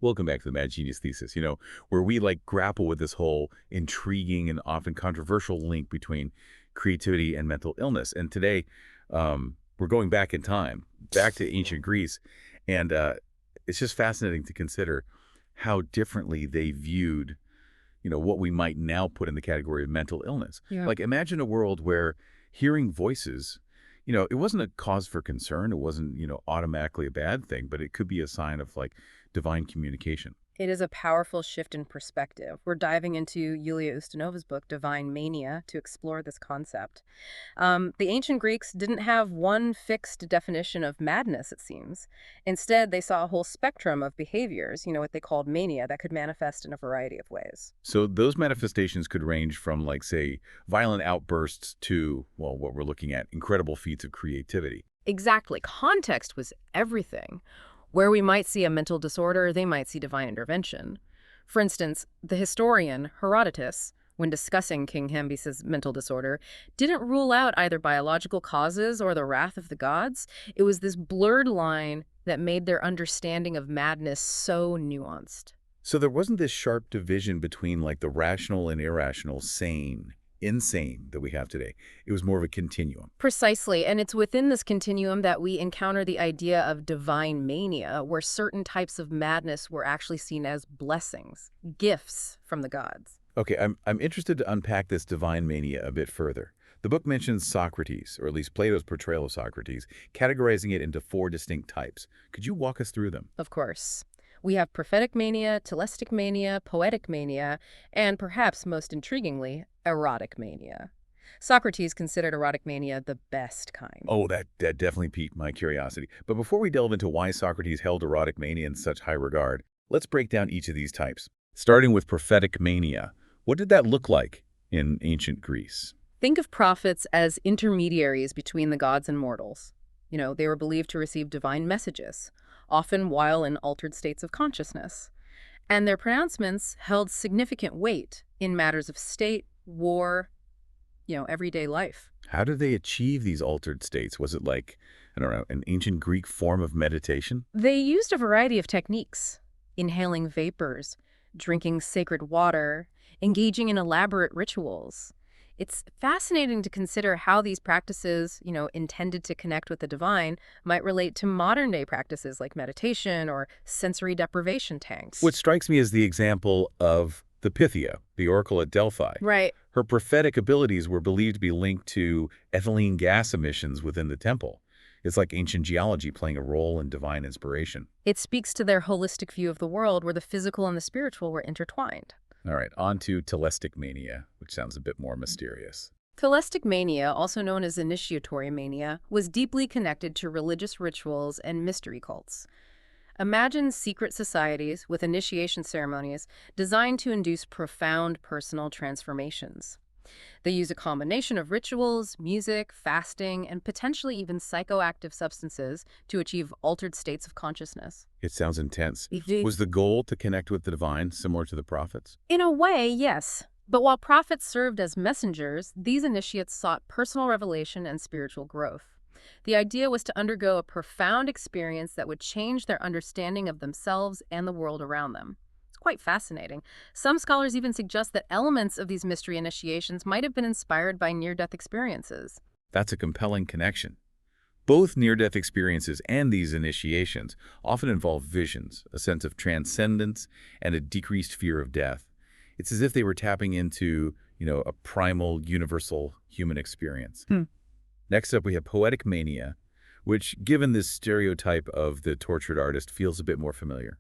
Welcome back to the Mad Genius Thesis, where we grapple with this whole intriguing and often controversial link between creativity and mental illness. And today, we're going back in time, back to ancient Greece. And it's just fascinating to consider how differently they viewed, what we might now put in the category of mental illness. Yeah. Like imagine a world where hearing voices, it wasn't a cause for concern. It wasn't, automatically a bad thing, but it could be a sign of divine communication. It is a powerful shift in perspective. We're diving into Yulia Ustinova's book, Divine Mania, to explore this concept. The ancient Greeks didn't have one fixed definition of madness, it seems. Instead, they saw a whole spectrum of behaviors, what they called mania, that could manifest in a variety of ways. So those manifestations could range from, say, violent outbursts to, well, what we're looking at, incredible feats of creativity. Exactly. Context was everything. Where we might see a mental disorder, they might see divine intervention. For instance, the historian Herodotus, when discussing King Cambyses' mental disorder, didn't rule out either biological causes or the wrath of the gods. It was this blurred line that made their understanding of madness so nuanced. So there wasn't this sharp division between the rational and irrational, sane, insane that we have today. It was more of a continuum. Precisely, and it's within this continuum that we encounter the idea of divine mania, where certain types of madness were actually seen as blessings, gifts from the gods. Okay, I'm interested to unpack this divine mania a bit further. The book mentions Socrates, or at least Plato's portrayal of Socrates, categorizing it into 4 distinct types. Could you walk us through them? Of course. We have prophetic mania, telestic mania, poetic mania, and perhaps most intriguingly, erotic mania. Socrates considered erotic mania the best kind. Oh, that definitely piqued my curiosity. But before we delve into why Socrates held erotic mania in such high regard, let's break down each of these types. Starting with prophetic mania, what did that look like in ancient Greece? Think of prophets as intermediaries between the gods and mortals. They were believed to receive divine messages, often while in altered states of consciousness. And their pronouncements held significant weight in matters of state, war, everyday life. How did they achieve these altered states? Was it I don't know, an ancient Greek form of meditation? They used a variety of techniques: inhaling vapors, drinking sacred water, engaging in elaborate rituals. It's fascinating to consider how these practices, intended to connect with the divine, might relate to modern-day practices like meditation or sensory deprivation tanks. What strikes me is the example of the Pythia, the oracle at Delphi. Right. Her prophetic abilities were believed to be linked to ethylene gas emissions within the temple. It's like ancient geology playing a role in divine inspiration. It speaks to their holistic view of the world where the physical and the spiritual were intertwined. All right, on to telestic mania, which sounds a bit more mysterious. Telestic mania, also known as initiatory mania, was deeply connected to religious rituals and mystery cults. Imagine secret societies with initiation ceremonies designed to induce profound personal transformations. They use a combination of rituals, music, fasting, and potentially even psychoactive substances to achieve altered states of consciousness. It sounds intense. Indeed. Was the goal to connect with the divine, similar to the prophets? In a way, yes. But while prophets served as messengers, these initiates sought personal revelation and spiritual growth. The idea was to undergo a profound experience that would change their understanding of themselves and the world around them. It's quite fascinating. Some scholars even suggest that elements of these mystery initiations might have been inspired by near-death experiences. That's a compelling connection. Both near-death experiences and these initiations often involve visions, a sense of transcendence, and a decreased fear of death. It's as if they were tapping into, a primal, universal human experience. Next up, we have poetic mania, which, given this stereotype of the tortured artist, feels a bit more familiar.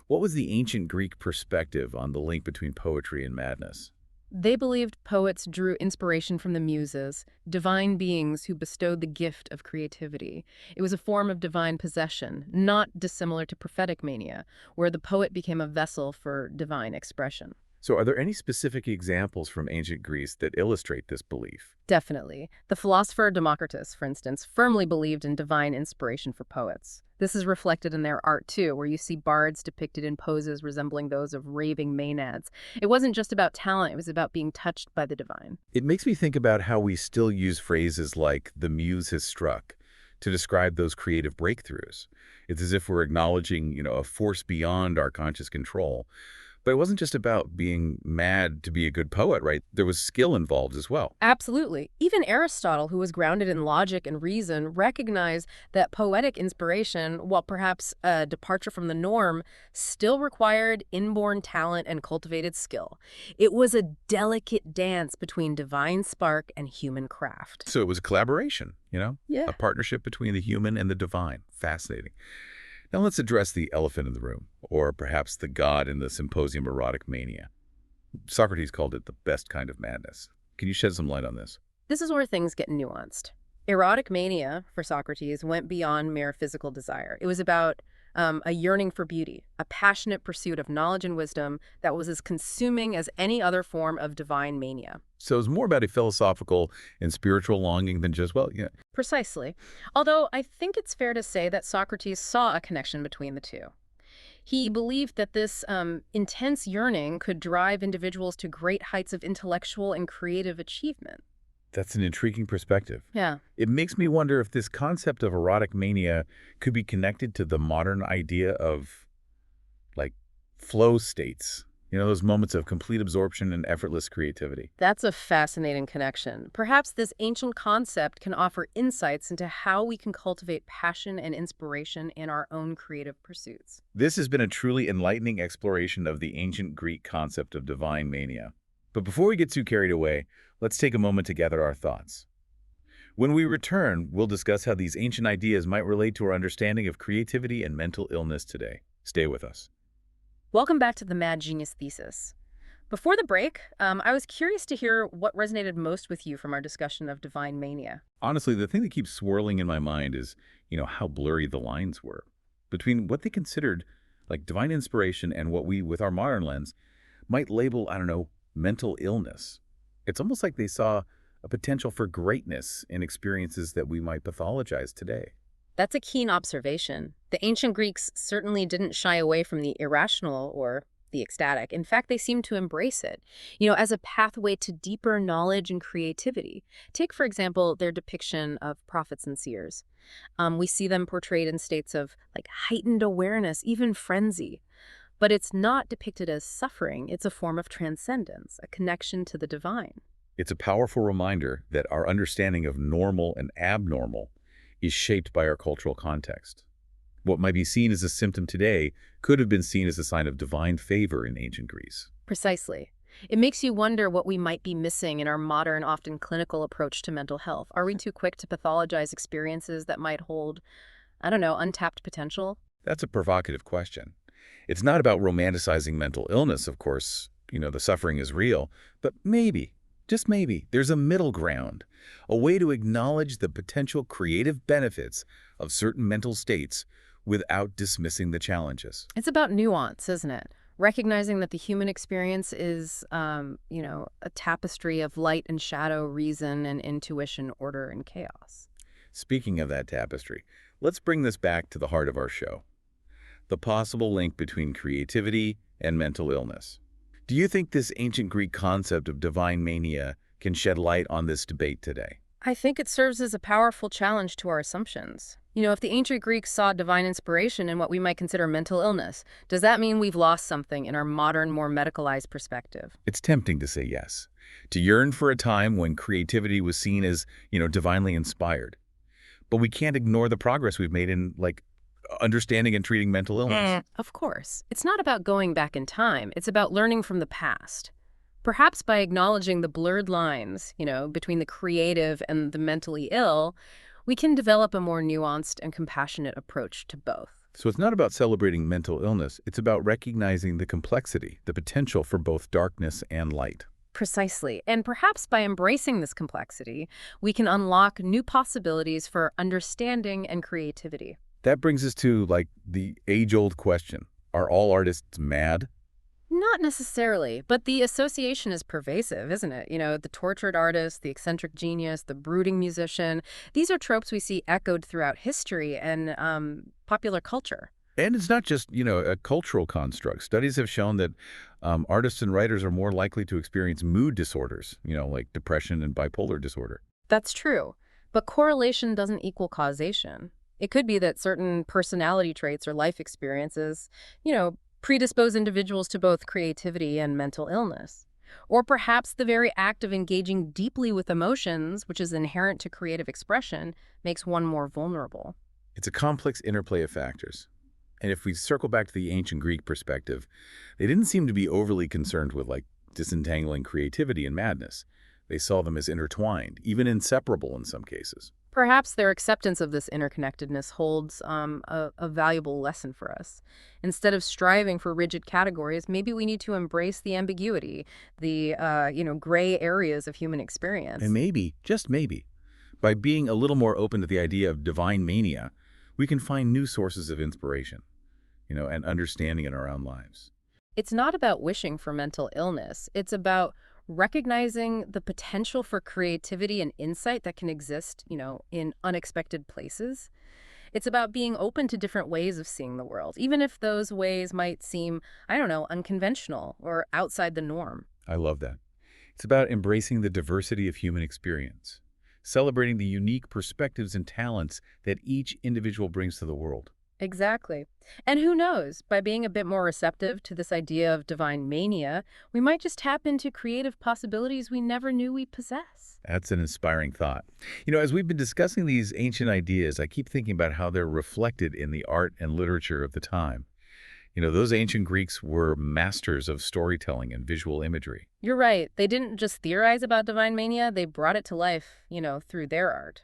What was the ancient Greek perspective on the link between poetry and madness? They believed poets drew inspiration from the muses, divine beings who bestowed the gift of creativity. It was a form of divine possession, not dissimilar to prophetic mania, where the poet became a vessel for divine expression. So are there any specific examples from ancient Greece that illustrate this belief? Definitely. The philosopher Democritus, for instance, firmly believed in divine inspiration for poets. This is reflected in their art, too, where you see bards depicted in poses resembling those of raving maenads. It wasn't just about talent, it was about being touched by the divine. It makes me think about how we still use phrases like, the muse has struck, to describe those creative breakthroughs. It's as if we're acknowledging, a force beyond our conscious control. But it wasn't just about being mad to be a good poet, right? There was skill involved as well. Absolutely. Even Aristotle, who was grounded in logic and reason, recognized that poetic inspiration, while perhaps a departure from the norm, still required inborn talent and cultivated skill. It was a delicate dance between divine spark and human craft. So it was a collaboration, Yeah. a partnership between the human and the divine. Fascinating. Now let's address the elephant in the room, or perhaps the god in the symposium erotic mania. Socrates called it the best kind of madness. Can you shed some light on this? This is where things get nuanced. Erotic mania, for Socrates, went beyond mere physical desire. It was about a yearning for beauty, a passionate pursuit of knowledge and wisdom that was as consuming as any other form of divine mania. So it's more about a philosophical and spiritual longing than just, Precisely. Although I think it's fair to say that Socrates saw a connection between the two. He believed that this intense yearning could drive individuals to great heights of intellectual and creative achievement. that's an intriguing perspective. Yeah. It makes me wonder if this concept of erotic mania could be connected to the modern idea of, like, flow states. Those moments of complete absorption and effortless creativity. That's a fascinating connection. Perhaps this ancient concept can offer insights into how we can cultivate passion and inspiration in our own creative pursuits. This has been a truly enlightening exploration of the ancient Greek concept of divine mania. But before we get too carried away, let's take a moment to gather our thoughts. When we return, we'll discuss how these ancient ideas might relate to our understanding of creativity and mental illness today. Stay with us. Welcome back to the Mad Genius Thesis. Before the break, I was curious to hear what resonated most with you from our discussion of divine mania. Honestly, the thing that keeps swirling in my mind is, how blurry the lines were between what they considered like divine inspiration and what we, with our modern lens, might label, mental illness. It's almost like they saw a potential for greatness in experiences that we might pathologize today. That's a keen observation. The ancient Greeks certainly didn't shy away from the irrational or the ecstatic. In fact, they seemed to embrace it, as a pathway to deeper knowledge and creativity. Take, for example, their depiction of prophets and seers. We see them portrayed in states of heightened awareness, even frenzy. But it's not depicted as suffering. It's a form of transcendence, a connection to the divine. It's a powerful reminder that our understanding of normal and abnormal is shaped by our cultural context. What might be seen as a symptom today could have been seen as a sign of divine favor in ancient Greece. Precisely. It makes you wonder what we might be missing in our modern, often clinical approach to mental health. Are we too quick to pathologize experiences that might hold, untapped potential? That's a provocative question. It's not about romanticizing mental illness, of course. The suffering is real. But maybe, just maybe, there's a middle ground, a way to acknowledge the potential creative benefits of certain mental states without dismissing the challenges. It's about nuance, isn't it? Recognizing that the human experience is, a tapestry of light and shadow, reason and intuition, order and chaos. Speaking of that tapestry, let's bring this back to the heart of our show. The possible link between creativity and mental illness. Do you think this ancient Greek concept of divine mania can shed light on this debate today? I think it serves as a powerful challenge to our assumptions. If the ancient Greeks saw divine inspiration in what we might consider mental illness, does that mean we've lost something in our modern, more medicalized perspective? It's tempting to say yes, to yearn for a time when creativity was seen as, divinely inspired. But we can't ignore the progress we've made in, understanding and treating mental illness. Of course. It's not about going back in time. It's about learning from the past. Perhaps by acknowledging the blurred lines, between the creative and the mentally ill, we can develop a more nuanced and compassionate approach to both. So it's not about celebrating mental illness. It's about recognizing the complexity, the potential for both darkness and light. Precisely. And perhaps by embracing this complexity, we can unlock new possibilities for understanding and creativity. That brings us to, the age-old question. Are all artists mad? Not necessarily, but the association is pervasive, isn't it? The tortured artist, the eccentric genius, the brooding musician. These are tropes we see echoed throughout history and popular culture. And it's not just, a cultural construct. Studies have shown that artists and writers are more likely to experience mood disorders, like depression and bipolar disorder. That's true. But correlation doesn't equal causation. It could be that certain personality traits or life experiences, predispose individuals to both creativity and mental illness. Or perhaps the very act of engaging deeply with emotions, which is inherent to creative expression, makes one more vulnerable. It's a complex interplay of factors. And if we circle back to the ancient Greek perspective, they didn't seem to be overly concerned with, disentangling creativity and madness. They saw them as intertwined, even inseparable in some cases. Perhaps their acceptance of this interconnectedness holds a valuable lesson for us. Instead of striving for rigid categories, maybe we need to embrace the ambiguity, the gray areas of human experience. And maybe, just maybe, by being a little more open to the idea of divine mania, we can find new sources of inspiration, and understanding in our own lives. It's not about wishing for mental illness. It's about recognizing the potential for creativity and insight that can exist, in unexpected places. It's about being open to different ways of seeing the world, even if those ways might seem, unconventional or outside the norm. I love that. It's about embracing the diversity of human experience, celebrating the unique perspectives and talents that each individual brings to the world. Exactly. And who knows, by being a bit more receptive to this idea of divine mania, we might just tap into creative possibilities we never knew we possess. That's an inspiring thought. As we've been discussing these ancient ideas, I keep thinking about how they're reflected in the art and literature of the time. Those ancient Greeks were masters of storytelling and visual imagery. You're right. They didn't just theorize about divine mania, they brought it to life, through their art.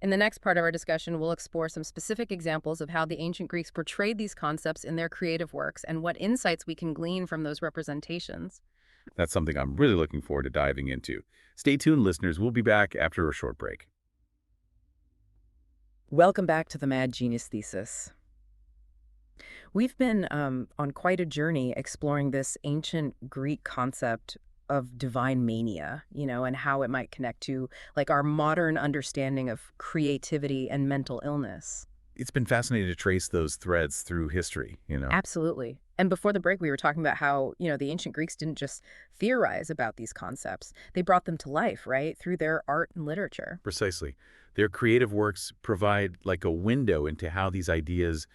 In the next part of our discussion, we'll explore some specific examples of how the ancient Greeks portrayed these concepts in their creative works and what insights we can glean from those representations. That's something I'm really looking forward to diving into. Stay tuned, listeners. We'll be back after a short break. Welcome back to the Mad Genius Thesis. We've been on quite a journey exploring this ancient Greek concept of divine mania, and how it might connect to our modern understanding of creativity and mental illness. It's been fascinating to trace those threads through history. Absolutely. And before the break, we were talking about how, the ancient Greeks didn't just theorize about these concepts. They brought them to life, right, through their art and literature. Precisely. Their creative works provide a window into how these ideas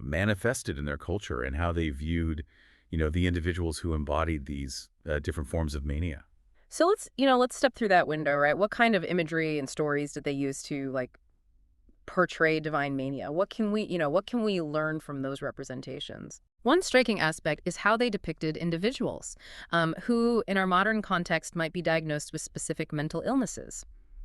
manifested in their culture and how they viewed, the individuals who embodied these different forms of mania. So let's step through that window, right? What kind of imagery and stories did they use to portray divine mania? What can we learn from those representations? One striking aspect is how they depicted individuals who, in our modern context, might be diagnosed with specific mental illnesses.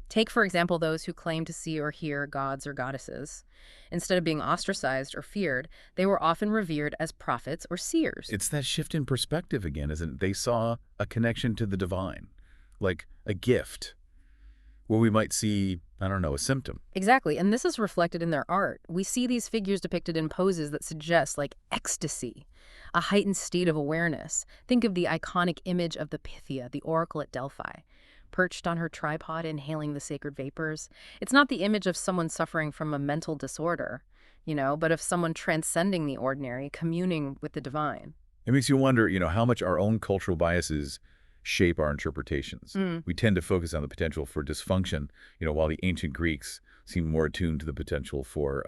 Take, for example, those who claim to see or hear gods or goddesses. Instead of being ostracized or feared, they were often revered as prophets or seers. It's that shift in perspective again, isn't it? They saw a connection to the divine, like a gift, where we might see, a symptom. Exactly, and this is reflected in their art. We see these figures depicted in poses that suggest, ecstasy, a heightened state of awareness. Think of the iconic image of the Pythia, the oracle at Delphi, perched on her tripod inhaling the sacred vapors. It's not the image of someone suffering from a mental disorder, but of someone transcending the ordinary, communing with the divine. It makes you wonder, how much our own cultural biases shape our interpretations. We tend to focus on the potential for dysfunction, while the ancient Greeks seem more attuned to the potential for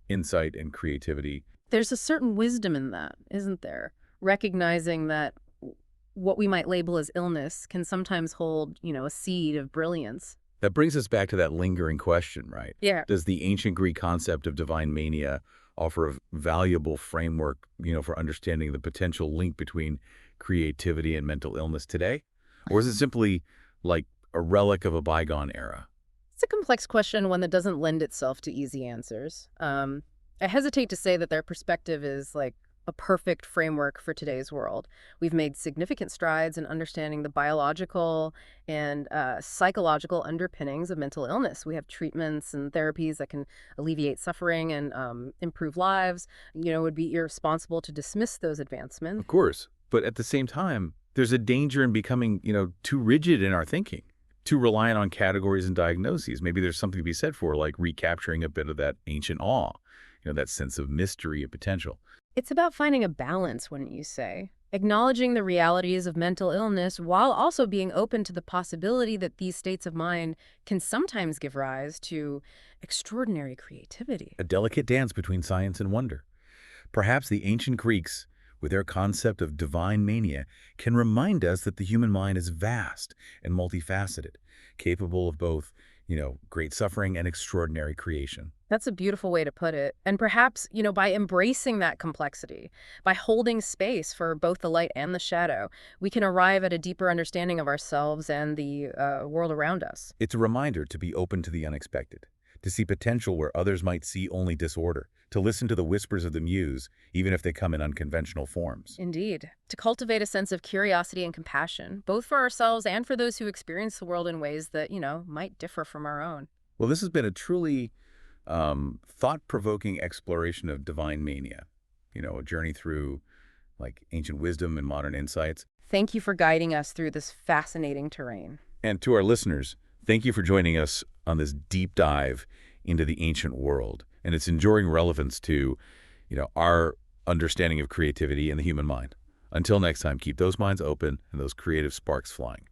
insight and creativity. There's a certain wisdom in that, isn't there? Recognizing that what we might label as illness can sometimes hold, a seed of brilliance. That brings us back to that lingering question, right? Yeah. Does the ancient Greek concept of divine mania offer a valuable framework, for understanding the potential link between creativity and mental illness today? Or is it simply a relic of a bygone era? It's a complex question, one that doesn't lend itself to easy answers. I hesitate to say that their perspective is a perfect framework for today's world. We've made significant strides in understanding the biological and psychological underpinnings of mental illness. We have treatments and therapies that can alleviate suffering and improve lives. It would be irresponsible to dismiss those advancements. Of course. But at the same time, there's a danger in becoming, too rigid in our thinking, too reliant on categories and diagnoses. Maybe there's something to be said for recapturing a bit of that ancient awe, that sense of mystery and potential. It's about finding a balance, wouldn't you say? acknowledging the realities of mental illness while also being open to the possibility that these states of mind can sometimes give rise to extraordinary creativity. A delicate dance between science and wonder. Perhaps the ancient Greeks, with their concept of divine mania, can remind us that the human mind is vast and multifaceted, capable of both, great suffering and extraordinary creation. That's a beautiful way to put it. And perhaps, by embracing that complexity, by holding space for both the light and the shadow, we can arrive at a deeper understanding of ourselves and the world around us. It's a reminder to be open to the unexpected, to see potential where others might see only disorder, to listen to the whispers of the muse, even if they come in unconventional forms. Indeed. To cultivate a sense of curiosity and compassion, both for ourselves and for those who experience the world in ways that, might differ from our own. Well, this has been a truly thought-provoking exploration of divine mania, a journey through ancient wisdom and modern insights. Thank you for guiding us through this fascinating terrain. And to our listeners, thank you for joining us on this deep dive into the ancient world and its enduring relevance to, our understanding of creativity and the human mind. Until next time, keep those minds open and those creative sparks flying.